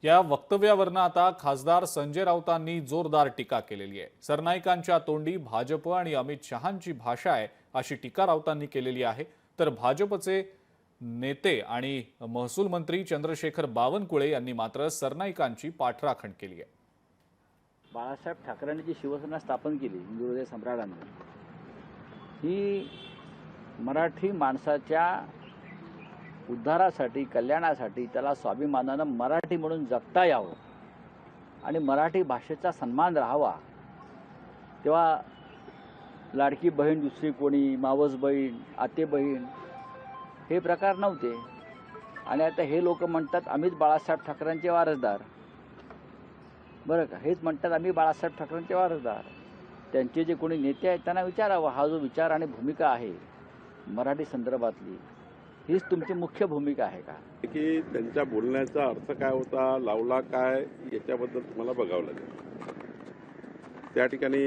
या वक्तव्यावरनं आता खासदार संजय राऊतांनी जोरदार टीका केलेली आहे। सरनाईकांच्या तोंडी भाजप आणि अमित शहांची भाषा आहे अशी टीका राऊतांनी केलेली आहे। तर भाजपचे नेते आणि महसूल मंत्री चंद्रशेखर बावनकुळे यांनी मात्र सरनाईकांची पाठराखण केली आहे। बाळासाहेब ठाकरेंनी जी शिवसेना स्थापन केली हिंदू हृदय सम्राटांनी, ही मराठी माणसाच्या उद्धारासाठी, कल्याणासाठी, त्याला स्वाभिमानानं मराठी म्हणून जगता यावं आणि मराठी भाषेचा सन्मान राहावा, तेव्हा लाडकी बहीण दुसरी कोणी, मावस बहीण, आते बहीण हे प्रकार नव्हते। आणि आता हे लोक म्हणतात आम्हीच बाळासाहेब ठाकरेंचे वारसदार, बरं का, हेच म्हणतात आम्ही बाळासाहेब ठाकरेंचे वारसदार। त्यांचे जे कोणी नेते आहेत त्यांना विचारावं, हा जो विचार आणि भूमिका आहे मराठी संदर्भातली, हीच तुमची मुख्य भूमिका आहे का? की त्यांच्या बोलण्याचा अर्थ काय होता, लावला काय, याच्याबद्दल तुम्हाला बघावं लागेल। त्या ठिकाणी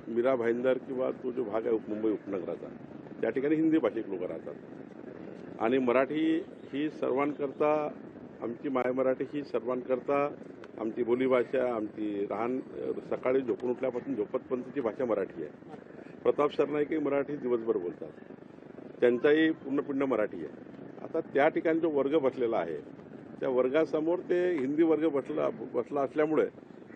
मीरा भाईंदर किंवा तो जो भाग आहे मुंबई उपनगराचा, त्या ठिकाणी हिंदी भाषिक लोक राहतात आणि मराठी ही सर्वांकरता, आमची माय मराठी ही सर्वांकरता आमची बोलीभाषा, आमची राहण, सकाळी झोपून उठल्यापासून झोपतपर्यंतची भाषा मराठी आहे। प्रताप सरनाईकही मराठी दिवसभर बोलतात, त्यांचाही पूर्णपिंड मराठी आहे। आता त्या ठिकाणी जो वर्ग बसलेला आहे त्या वर्गासमोर ते हिंदी वर्ग बसला असल्यामुळे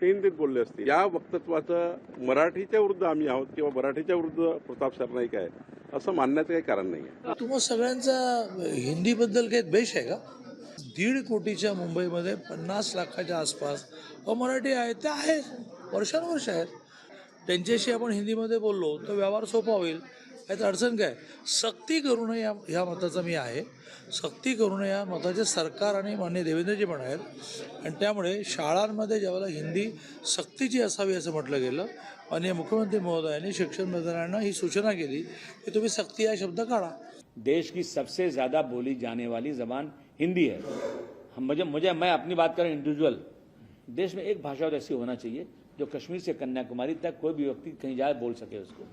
ते हिंदीत बोलले असते। या वक्तव्याचं मराठीच्या विरुद्ध आम्ही आहोत किंवा मराठीच्या विरुद्ध प्रताप सरनाईक आहे असं मानण्याचं काही कारण नाही आहे। तुम्हा सगळ्यांचा हिंदीबद्दल काही द्वेष आहे का? 1.5 कोटीच्या मुंबईमध्ये 50 लाखाच्या आसपास अमराठी आहेत, त्या आहेत, वर्षानुवर्ष आहेत। त्यांच्याशी आपण हिंदीमध्ये बोललो तर व्यवहार सोपा होईल, यात अडचण काय? सक्ती करू नये ह्या मताचा मी आहे। सक्ती करू नये या मताचे सरकार आणि माननीय देवेंद्रजी पण आहेत। आणि त्यामुळे शाळांमध्ये ज्यावेळेला हिंदी सक्तीची असावी असं म्हटलं गेलं, माननीय मुख्यमंत्री महोदयांनी शिक्षण मंत्र्यांना ही सूचना केली की तुम्ही सक्ती हा शब्द काढा। देश की सबसे ज़्यादा बोली जाने वाली ज़बान हिंदी है। मैं अपनी बात करें इंडिविजुअल, देश में एक भाषा और ऐसी होना चाहिए जो कश्मीर से कन्याकुमारी तक कोई भी व्यक्ति कहीं जाए बोल सके उसको।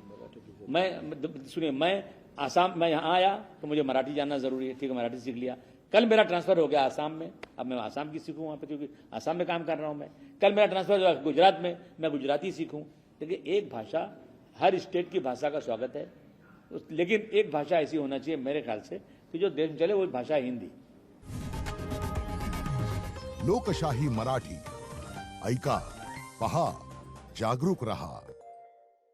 मैं आसाम में यहाँ आया तो मुझे मराठी जानना जरूरी है, ठीक है, मराठी सीख लिया। कल मेरा ट्रांसफर हो गया आसाम में, अब मैं आसाम की सीखूँ वहाँ पे, क्योंकि आसाम में काम कर रहा हूँ मैं। कल मेरा ट्रांसफर हुआ गुजरात में, मैं गुजराती सीखूँ। देखिए, एक भाषा, हर स्टेट की भाषा का स्वागत है, लेकिन एक भाषा ऐसी होना चाहिए मेरे ख्याल से कि जो देश में चले, वो भाषा हिंदी। लोकशाही मराठी ऐका, पहा, जागरूक रहा।